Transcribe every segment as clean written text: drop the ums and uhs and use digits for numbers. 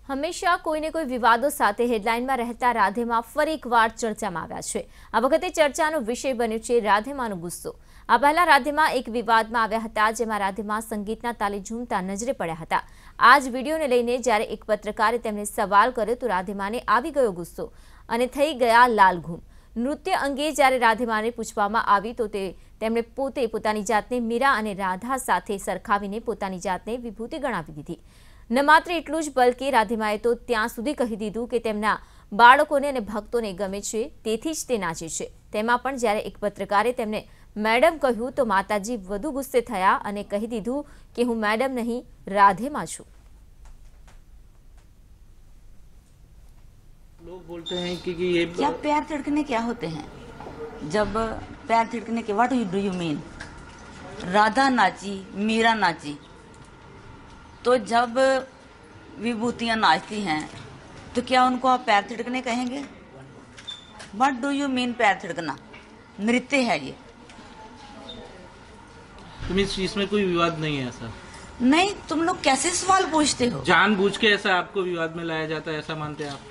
હંમેશા કોઈને કોઈ વિવાદો સાથે હેડલાઇનમાં રહેતા રાધેમાં ફરી એકવાર ચર્ચામાં આવ્યા છે। આ વખતે ચર્ચાનો વિષય બન્યો છે રાધેમાનો ગુસ્સો। આ પહેલા રાધેમાં એક વિવાદમાં આવ્યા હતા, જેમાં રાધેમાં સંગીતના તાલે ઝૂમતા નજરે પડ્યા હતા। આ જ વિડીયોને લઈને જ્યારે એક પત્રકારે તેમને સવાલ કર્યો તો રાધેમાને આવી ગયો ગુસ્સો અને થઈ ગયા લાલઘૂમ। નૃત્ય અંગે જ્યારે રાધેમાને પૂછવામાં આવી તો તેમણે પોતે પોતાની જાતને મીરા અને રાધા સાથે સરખાવીને પોતાની જાતને વિભૂતિ ગણાવી દીધી। ન માત્ર એટલું જ બલકે રાધેમાએ તો ત્યાં સુધી કહી દીધું કે તેમના બાળકોને અને ભક્તોને ગમે છે, તેથી જ તે નાચે છે। તેમાં પણ જ્યારે એક પત્રકારે તેમને મેડમ કહ્યું તો માતાજી વધુ ગુસ્સે થયા અને કહી દીધું કે હું મેડમ નહીં, રાધેમાં છું। लोग बोलते हैं कि ये क्या पैर थिड़कने क्या होते हैं? जब पैर थिड़कने के what do you mean? Radha नाची, मीरा नाची, तो जब विभूतियां नाचती हैं तो क्या उनको आप पैर थिड़कने कहेंगे? व्हाट डू यू मीन पैर थिड़कना? नृत्य है ये। इसमें कोई विवाद नहीं है ऐसा? नहीं, तुम लोग कैसे सवाल पूछते हो? जानबूझ के ऐसा आपको विवाद में लाया जाता है, ऐसा मानते हैं आप?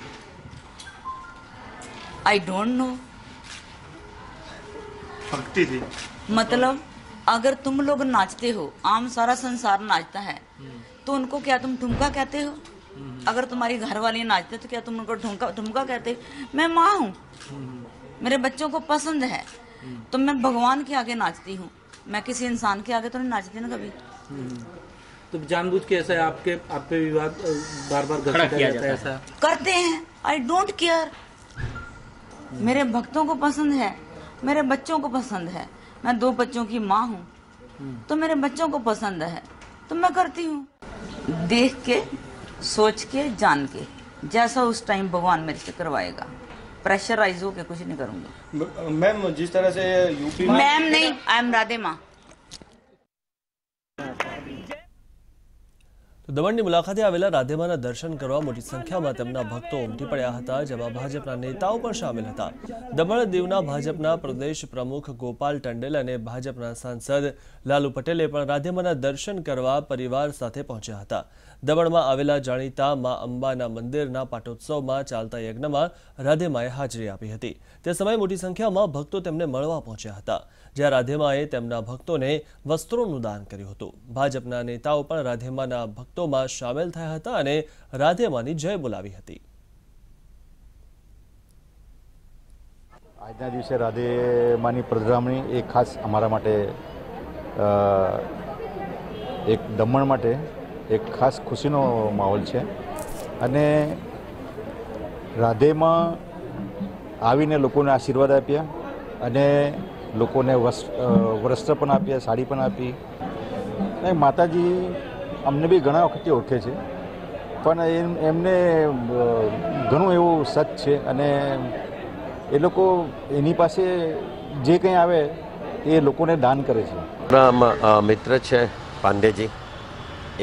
I don't know. भक्ति थी मतलब अगर तुम लोग नाचते हो, आम सारा संसार नाचता है, तो उनको क्या तुम ठुमका कहते हो? अगर तुम्हारी घर वाली नाचते तो क्या तुम उनको ठुमका कहते हो? मैं माँ हूँ, मेरे बच्चों को पसंद है, तो मैं भगवान के आगे नाचती हूँ, मैं किसी इंसान के आगे तो नहीं नाचती ना कभी। तो जानबूझ के ऐसा आप पे विवाद बार बार किया जाता है, ऐसा करते हैं। I don't care. मेरे भक्तों को पसंद है, मेरे बच्चों को पसंद है, मैं 2 बच्चों की माँ हूँ, तो मेरे बच्चों को पसंद है तो मैं करती हूँ। देख के, सोच के, जान के, जैसा उस टाइम भगवान मेरे से करवाएगा। प्रेशराइज होके कुछ नहीं करूँगी। मैम जिस तरह से यूपी मैम नहीं, आई एम राधे माँ। તો દમણની મુલાકાતે આવેલા રાધેમાના દર્શન કરવા મોટી સંખ્યામાં તેમના ભક્તો ઉમટી પડ્યા હતા, જેમાં ભાજપના નેતાઓ પણ સામેલ હતા। દમણ દીવના ભાજપના પ્રદેશ પ્રમુખ ગોપાલ ટંડેલ અને ભાજપના સાંસદ લાલુ પટેલે પણ રાધેમાના દર્શન કરવા પરિવાર સાથે પહોંચ્યા હતા। દમણમાં આવેલા જાણીતા મા અંબાના મંદિરના પાટોત્સવમાં ચાલતા યજ્ઞમાં રાધેમાએ હાજરી આપી હતી। તે સમયે મોટી સંખ્યામાં ભક્તો તેમને મળવા પહોંચ્યા હતા, જ્યાં રાધેમાએ તેમના ભક્તોને વસ્ત્રોનું દાન કર્યું હતું। ભાજપના નેતાઓ પણ રાધેમાના ભક્તોમાં સામેલ થયા હતા અને રાધેમાની જય બોલાવી હતી। આજના દિવસે રાધેમાની પધરામણી એ ખાસ અમારા માટે એક દમણ માટે એક ખાસ ખુશીનો માહોલ છે અને રાધેમાં આવીને લોકોને આશીર્વાદ આપ્યા અને લોકોને વસ્ત્ર પણ આપ્યા, સાડી પણ આપી। અને માતાજી અમને બી ઘણા વખતથી ઓળખે છે, પણ એમને ઘણું એવું સત છે અને એ લોકો એની પાસે જે કંઈ આવે એ લોકોને દાન કરે છે। મિત્ર છે પાંડેજી,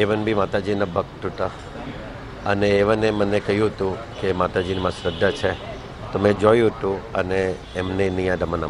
એવન બી માતાજીના ભક્ત હતા અને એવને મને કહ્યું હતું કે માતાજીમાં શ્રદ્ધા છે, તો મેં જોયું હતું અને એમને અહીંયા દમણ